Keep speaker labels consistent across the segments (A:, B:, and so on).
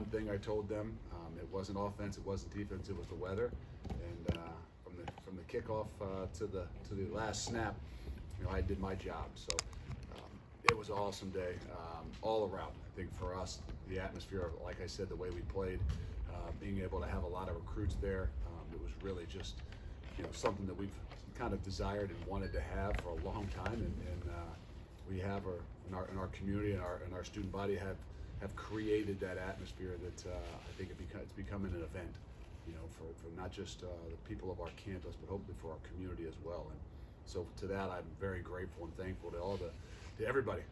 A: one thing I told them. It wasn't offense, it wasn't defense, it was the weather. And from the kickoff to the last snap, I did my job. So it was an awesome day all around. I think for us, the atmosphere, like I said, the way we played, being able to have a lot of recruits there, it was really just something that we've kind of desired and wanted to have for a long time, and we have in our community and our student body have created that atmosphere that I think it's becoming an event, for not just the people of our campus, but hopefully for our community as well. And so to that, I'm very grateful and thankful to everybody.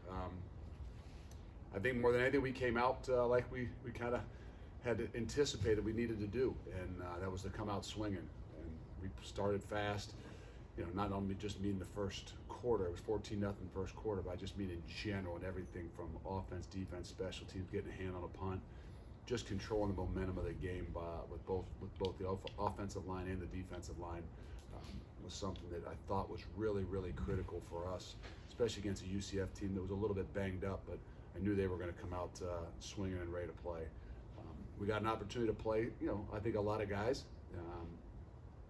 A: I think more than anything, we came out like we kind of had anticipated we needed to do, and that was to come out swinging. And we started fast. Not only just mean the first quarter, it was 14-0 first quarter, but I just mean in general and everything from offense, defense, special teams, getting a hand on a punt, just controlling the momentum of the game with both the offensive line and the defensive line was something that I thought was really, really critical for us, especially against a UCF team that was a little bit banged up, but I knew they were going to come out swinging and ready to play. We got an opportunity to play, I think a lot of guys,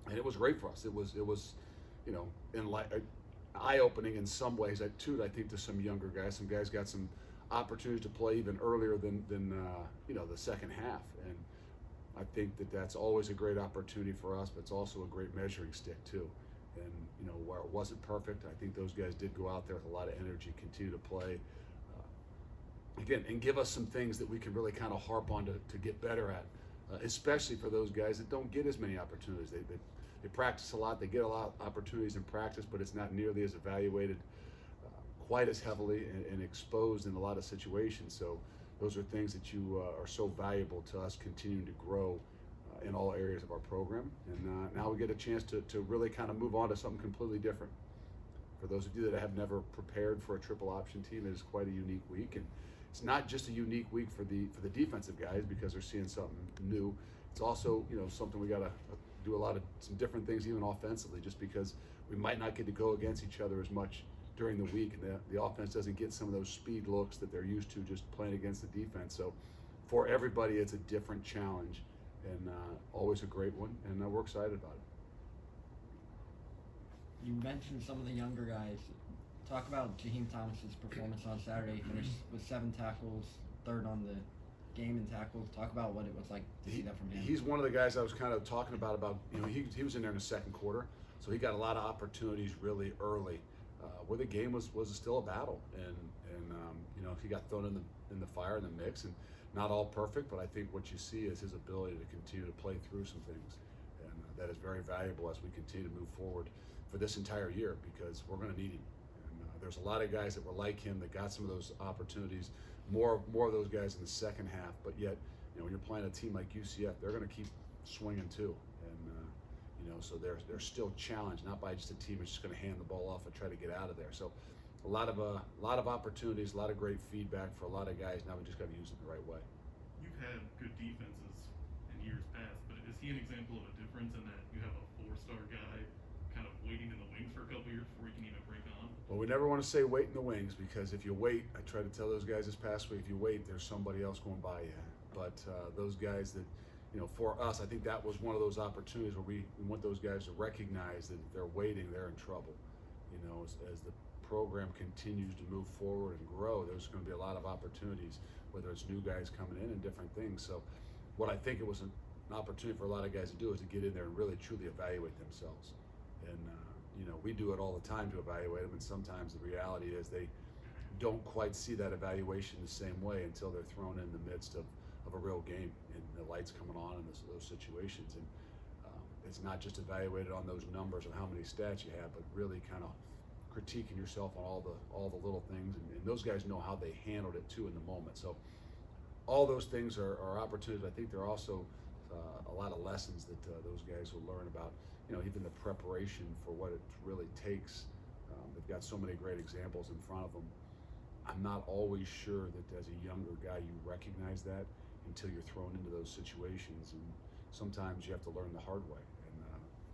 A: and it was great for us. It was eye-opening in some ways, too, I think, to some younger guys. Some guys got some opportunities to play even earlier than the second half. And I think that's always a great opportunity for us, but it's also a great measuring stick, too. And, where it wasn't perfect, I think those guys did go out there with a lot of energy, continue to play. Again, and give us some things that we can really kind of harp on to get better at, especially for those guys that don't get as many opportunities. They practice a lot, they get a lot of opportunities in practice, but it's not nearly as evaluated quite as heavily and exposed in a lot of situations. So those are things that are so valuable to us continuing to grow in all areas of our program. And now we get a chance to really kind of move on to something completely different. For those of you that have never prepared for a triple option team, it is quite a unique week. And it's not just a unique week for the defensive guys because they're seeing something new. It's also something we got to do some different things even offensively, just because we might not get to go against each other as much during the week, and the offense doesn't get some of those speed looks that they're used to just playing against the defense. So for everybody, it's a different challenge, and always a great one, and we're excited about it.
B: You mentioned some of the younger guys. Talk about Jaheim Thomas's performance on Saturday. Finished with 7 tackles, third on the game in tackles. Talk about what it was like to see that from him.
A: He's one of the guys I was kind of talking about he was in there in the second quarter, so he got a lot of opportunities really early, where the game was still a battle, and he got thrown in the fire in the mix, and not all perfect, but I think what you see is his ability to continue to play through some things, and that is very valuable as we continue to move forward for this entire year, because we're going to need him. And there's a lot of guys that were like him that got some of those opportunities, more of those guys in the second half, but yet when you're playing a team like UCF, they're going to keep swinging too, and so they're still challenged, not by just a team that's just going to hand the ball off and try to get out of there. So a lot of opportunities, a lot of great feedback for a lot of guys. Now we just got to use it the right way.
C: You've had good defenses in years past, but is he an example of a difference in that you have a 4-star guy kind of waiting in the wings for a couple years before he can even break on?
A: Well, we never want to say wait in the wings, because if you wait, I tried to tell those guys this past week, if you wait, there's somebody else going by you. But those guys that, for us, I think that was one of those opportunities where we want those guys to recognize that if they're waiting, they're in trouble. As the program continues to move forward and grow, there's going to be a lot of opportunities, whether it's new guys coming in and different things. So what I think it was an opportunity for a lot of guys to do is to get in there and really truly evaluate themselves. And we do it all the time to evaluate them, and sometimes the reality is they don't quite see that evaluation the same way until they're thrown in the midst of a real game and the lights coming on in those situations. And it's not just evaluated on those numbers of how many stats you have, but really kind of critiquing yourself on all the little things, and those guys know how they handled it too in the moment. So all those things are opportunities. I think there are also a lot of lessons that those guys will learn about, even the preparation for what it really takes. They've got so many great examples in front of them. I'm not always sure that as a younger guy you recognize that until you're thrown into those situations, and sometimes you have to learn the hard way. And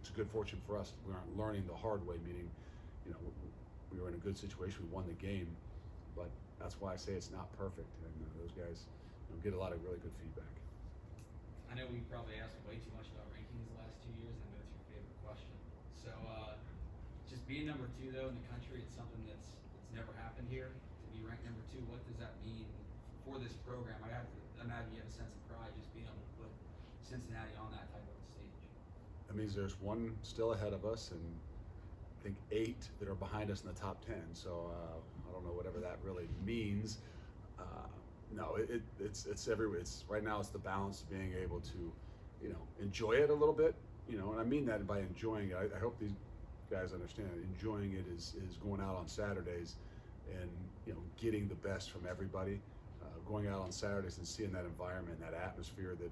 A: it's a good fortune for us. We aren't learning the hard way, meaning we were in a good situation, we won the game, but that's why I say it's not perfect, and those guys get a lot of really good feedback.
D: I know we probably asked way too much about rankings the last 2 years. I know it's your favorite question. So, just being number 2 though in the country, it's something it's never happened here. To be ranked number 2, what does that mean for this program? I have to imagine you have a sense of pride just being able to put Cincinnati on that type of a stage.
A: That means there's one still ahead of us, and I think 8 that are behind us in the top 10. So I don't know whatever that really means. No, it's everywhere. It's right now. It's the balance of being able to, enjoy it a little bit. And I mean that by enjoying it. I hope these guys understand. Enjoying it is going out on Saturdays, and getting the best from everybody. Going out on Saturdays and seeing that environment, that atmosphere that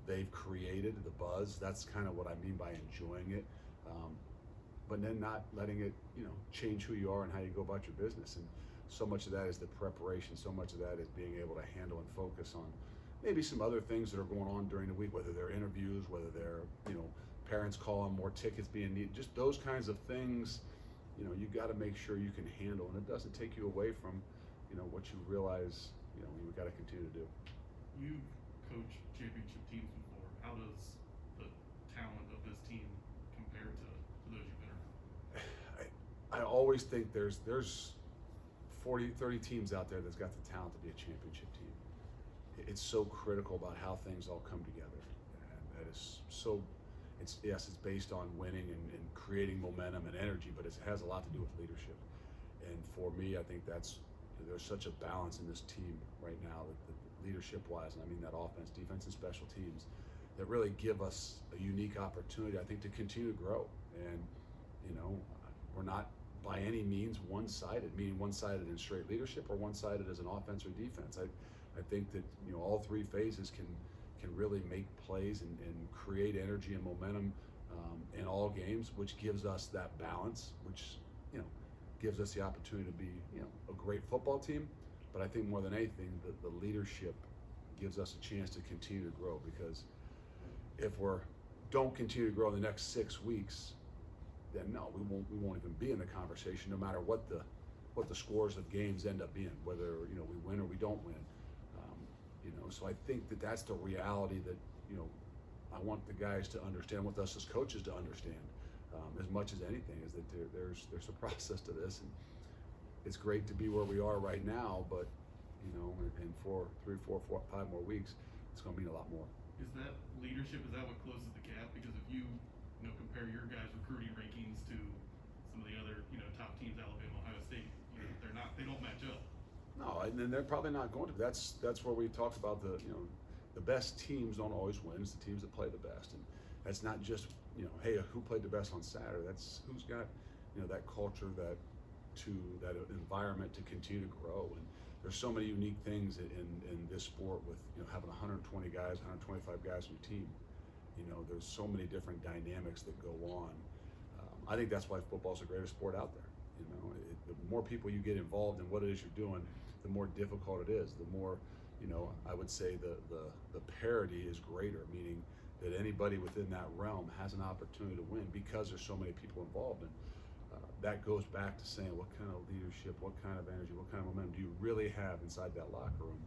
A: they've created, the buzz. That's kind of what I mean by enjoying it. But then not letting it, change who you are and how you go about your business. And so much of that is the preparation. So much of that is being able to handle and focus on maybe some other things that are going on during the week, whether they're interviews, whether they're, parents calling, more tickets being needed, just those kinds of things, you got to make sure you can handle, and it doesn't take you away from, what you realize, you got to continue to do.
C: You've coached championship teams before. How does the talent of this team compare to those you've been around?
A: I always think there's 30 teams out there that's got the talent to be a championship team. It's so critical about how things all come together. And that is so, it's based on winning and creating momentum and energy, but it has a lot to do with leadership. And for me, I think there's such a balance in this team right now, that leadership-wise, and I mean that offense, defense, and special teams, that really give us a unique opportunity, I think, to continue to grow. And, we're not by any means one-sided, meaning one-sided in straight leadership or one-sided as an offense or defense. I think that, all 3 phases can really make plays and create energy and momentum in all games, which gives us that balance, which, gives us the opportunity to be, a great football team. But I think more than anything, the leadership gives us a chance to continue to grow, because if don't continue to grow in the next 6 weeks, then no, we won't even be in the conversation, no matter what the scores of games end up being, whether we win or we don't win. So I think that's the reality that I want the guys to understand, with us as coaches to understand, as much as anything, is that there's a process to this, and it's great to be where we are right now, but in 3, 4, 5 more weeks, it's going to mean a lot more.
C: Is that leadership? Is that what closes the gap? Because if you compare your guys' recruiting rankings to some of the other top teams, Alabama, Ohio State, they don't match up.
A: No, and then they're probably not going to. That's where we talk about the best teams don't always win. It's the teams that play the best, and that's not just hey, who played the best on Saturday. That's who's got that culture, that environment to continue to grow. And there's so many unique things in this sport with having 120 guys, 125 guys on your team. There's so many different dynamics that go on. I think that's why football's the greatest sport out there. The more people you get involved in what it is you're doing, the more difficult it is. The more, I would say the parity is greater, meaning that anybody within that realm has an opportunity to win because there's so many people involved. And that goes back to saying, what kind of leadership, what kind of energy, what kind of momentum do you really have inside that locker room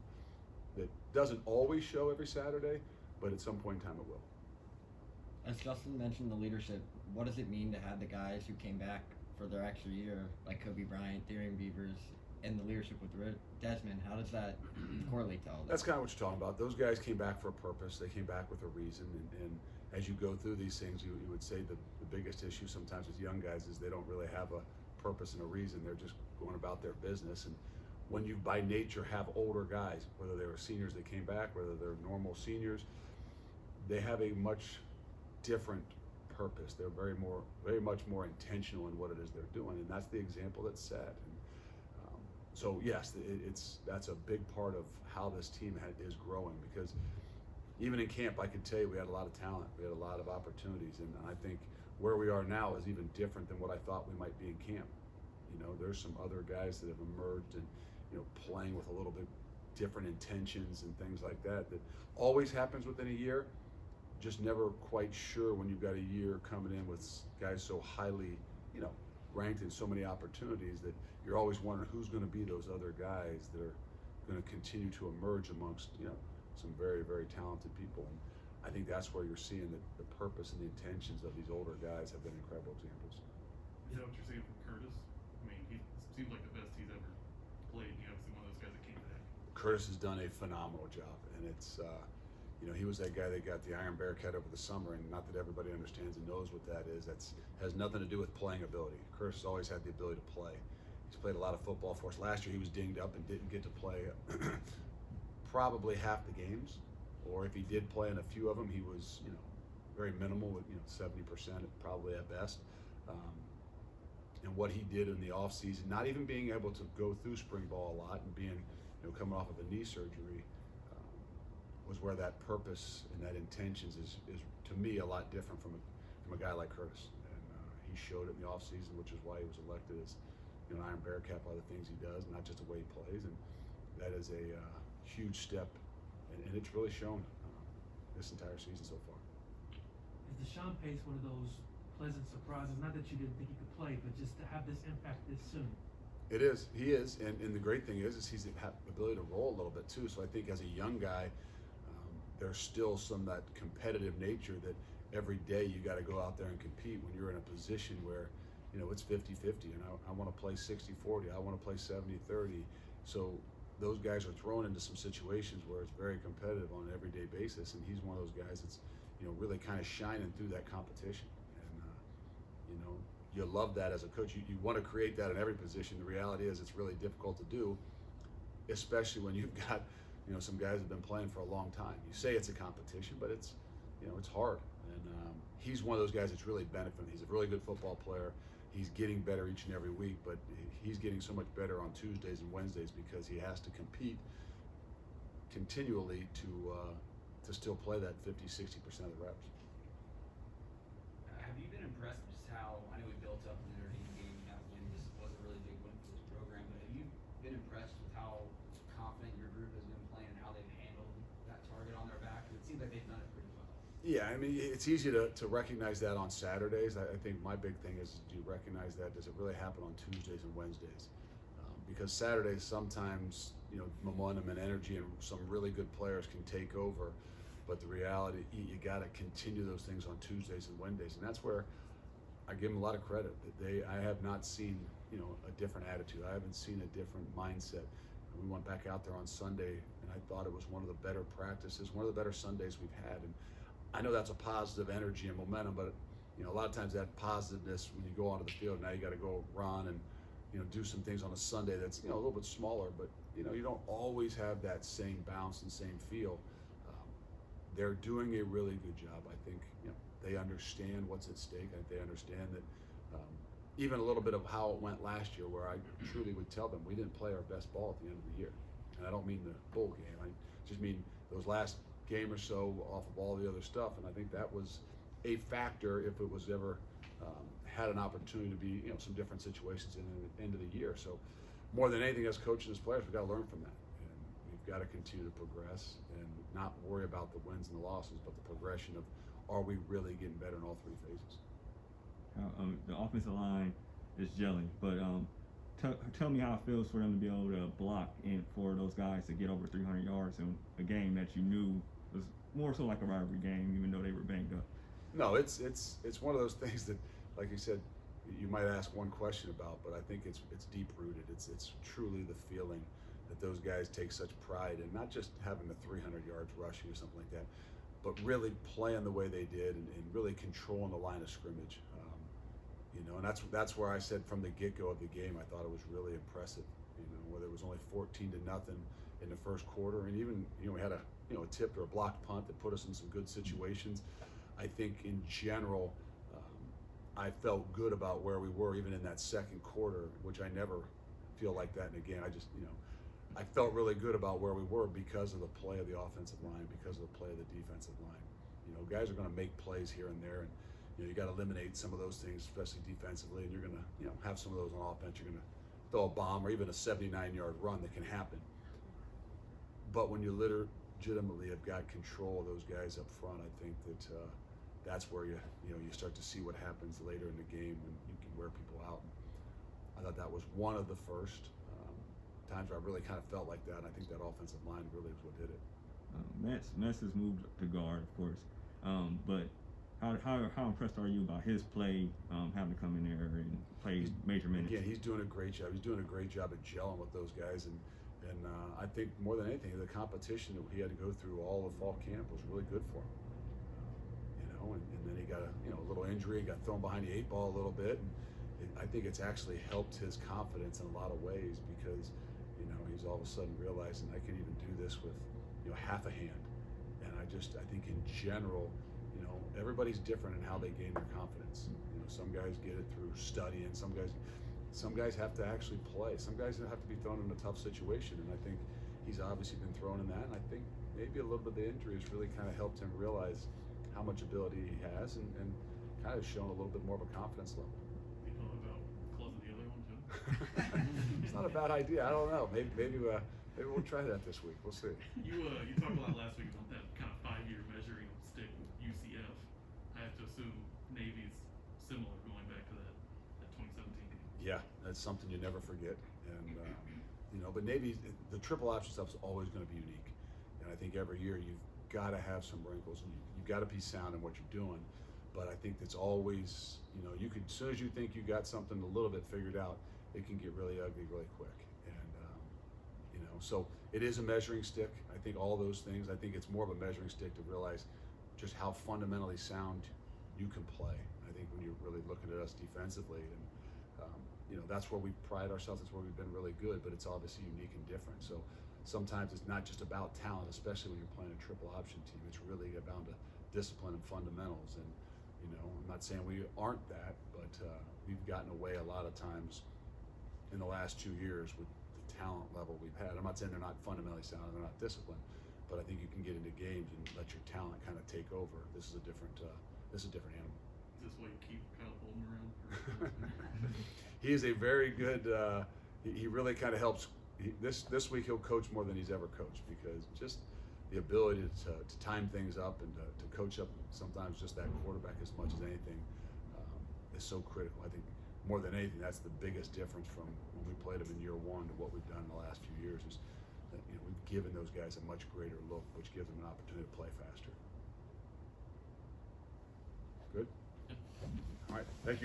A: that doesn't always show every Saturday, but at some point in time it will.
B: As Justin mentioned, the leadership, what does it mean to have the guys who came back for their extra year, like Kobe Bryant, Darian Beavers, and the leadership with Desmond? How does that correlate to all that?
A: That's kind of what you're talking about. Those guys came back for a purpose. They came back with a reason. And as you go through these things, you would say the biggest issue sometimes with young guys is they don't really have a purpose and a reason. They're just going about their business. And when you by nature have older guys, whether they were seniors that came back, whether they're normal seniors, they have a much different purpose. They're very much more intentional in what it is they're doing, and that's the example that's set. And so yes, that's a big part of how this team is growing, because even in camp, I could tell you we had a lot of talent, we had a lot of opportunities, and I think where we are now is even different than what I thought we might be in camp. There's some other guys that have emerged and playing with a little bit different intentions and things like that always happens within a year. Just never quite sure when you've got a year coming in with guys so highly, ranked in so many opportunities, that you're always wondering who's going to be those other guys that are going to continue to emerge amongst, some very, very talented people. And I think that's where you're seeing the purpose and the intentions of these older guys have been incredible examples.
C: Is that what you're seeing from Curtis? I mean, he seems like the best he's ever played. You know, obviously one of those guys that came back.
A: Curtis has done a phenomenal job, and it's you know, he was that guy that got the Iron Bearcat over the summer, and not that everybody understands and knows what that is. That's has nothing to do with playing ability. Curtis has always had the ability to play. He's played a lot of football for us. Last year he was dinged up and didn't get to play probably half the games, or if he did play in a few of them, he was, you know, very minimal, with, you know, 70% probably at best. And what he did in the off season, not even being able to go through spring ball a lot and being, you know, coming off of a knee surgery, was where that purpose and that intentions is to me a lot different from a guy like Curtis. And he showed it in the off season, which is why he was elected as, you know, an Iron Bearcat by the things he does, not just the way he plays. And that is a huge step, and it's really shown this entire season so far.
E: Is Deshaun Pace one of those pleasant surprises? Not that you didn't think he could play, but just to have this impact this soon.
A: It is. He is, and the great thing is he's the ability to roll a little bit too. So I think as a young guy, there's still some that competitive nature that every day you got to go out there and compete when you're in a position where, you know, it's 50-50, and I want to play 60-40. I want to play 70-30. So those guys are thrown into some situations where it's very competitive on an everyday basis, and he's one of those guys that's, you know, really kind of shining through that competition. You know, you love that as a coach. You want to create that in every position. The reality is it's really difficult to do, especially when you've got, you know, some guys have been playing for a long time. You say it's a competition, but it's, you know, it's hard. And he's one of those guys that's really benefiting. He's a really good football player. He's getting better each and every week, but he's getting so much better on Tuesdays and Wednesdays because he has to compete continually to still play that 50-60% of the reps.
D: Have you been impressed with just how, I know we built up an entertaining game, and that win was a really big win for this program, but have you been impressed with how confident your group has been playing and how they've handled that target on their back? It seems like they've done it pretty well.
A: Yeah, I mean, it's easy to recognize that on Saturdays. I think my big thing is, do you recognize that? Does it really happen on Tuesdays and Wednesdays? Because Saturdays sometimes, you know, momentum and energy and some really good players can take over. But the reality, you got to continue those things on Tuesdays and Wednesdays, and that's where I give them a lot of credit. I have not seen, you know, a different attitude. I haven't seen a different mindset. We went back out there on Sunday, and I thought it was one of the better practices, one of the better Sundays we've had. And I know that's a positive energy and momentum, but, you know, a lot of times that positiveness, when you go onto the field, now you got to go run and, you know, do some things on a Sunday that's, you know, a little bit smaller, but, you know, you don't always have that same bounce and same feel. They're doing a really good job. I think, you know, they understand what's at stake. They understand that even a little bit of how it went last year, where I truly would tell them we didn't play our best ball at the end of the year. And I don't mean the bowl game. I just mean those last game or so off of all the other stuff. And I think that was a factor if it was ever had an opportunity to be, you know, some different situations in the end of the year. So more than anything, as coaches, as players, we've got to learn from that. And we've got to continue to progress and not worry about the wins and the losses, but the progression of, are we really getting better in all three phases?
F: The offensive line is gelling, but tell me how it feels for them to be able to block and for those guys to get over 300 yards in a game that you knew was more so like a rivalry game, even though they were banged up.
A: No, it's one of those things that, like you said, you might ask one question about, but I think it's deep rooted. It's truly the feeling that those guys take such pride in, not just having the 300 yards rushing or something like that, but really playing the way they did and really controlling the line of scrimmage. You know, and that's where I said from the get-go of the game, I thought it was really impressive. You know, whether it was only 14-0 in the first quarter, and even, you know, we had a tipped or a blocked punt that put us in some good situations. I think in general, I felt good about where we were even in that second quarter, which I never feel like that in a game. I felt really good about where we were because of the play of the offensive line, because of the play of the defensive line. You know, guys are going to make plays here and there, and, you know, you got to eliminate some of those things, especially defensively, and you're going to, you know, have some of those on offense. You're going to throw a bomb or even a 79-yard run that can happen. But when you legitimately have got control of those guys up front, I think that that's where you start to see what happens later in the game when you can wear people out. I thought that was one of the first times where I really kind of felt like that, and I think that offensive line really was what did it.
F: Mets has moved to guard, of course. But how impressed are you about his play, having to come in there and play major minutes?
A: Again, he's doing a great job. He's doing a great job at gelling with those guys, and I think more than anything, the competition that he had to go through all of fall camp was really good for him. And then he got a little injury, got thrown behind the 8 ball a little bit, and I think it's actually helped his confidence in a lot of ways because he's all of a sudden realizing I can even do this with half a hand, and I think in general, everybody's different in how they gain their confidence. Some guys get it through studying, some guys have to actually play, some guys have to be thrown in a tough situation, and I think he's obviously been thrown in that, and I think maybe a little bit of the injury has really kind of helped him realize how much ability he has and kind of shown a little bit more of a confidence level.
C: You thought about closing the other one too?
A: It's not a bad idea. I don't know. Maybe we'll try that this week. We'll see.
C: You talked a lot last week about that kind of 5-year measuring stick with UCF. I have to assume Navy's similar going back to that 2017 game.
A: Yeah, that's something you never forget. And but Navy, the triple option stuff is always going to be unique. And I think every year you've got to have some wrinkles, and you've got to be sound in what you're doing. But I think it's always, you could, as soon as you think you got something a little bit figured out, it can get really ugly really quick. And so it is a measuring stick. I think all those things. I think it's more of a measuring stick to realize just how fundamentally sound you can play. I think when you're really looking at us defensively, and that's where we pride ourselves. That's where we've been really good. But it's obviously unique and different. So sometimes it's not just about talent, especially when you're playing a triple option team. It's really about the discipline and fundamentals. And I'm not saying we aren't that, but we've gotten away a lot of times in the last 2 years with the talent level we've had. I'm not saying they're not fundamentally sound and they're not disciplined, but I think you can get into games and let your talent kind of take over. This is a different animal.
C: Is this why you keep Kyle Bolden around?
A: He is a very good. He really kind of helps. This week he'll coach more than he's ever coached because just the ability to time things up and to coach up sometimes just that quarterback as much as anything is so critical. I think more than anything, that's the biggest difference from when we played him in year 1 to what we've done in the last few years is that we've given those guys a much greater look, which gives them an opportunity to play faster. Good? All right, thank you.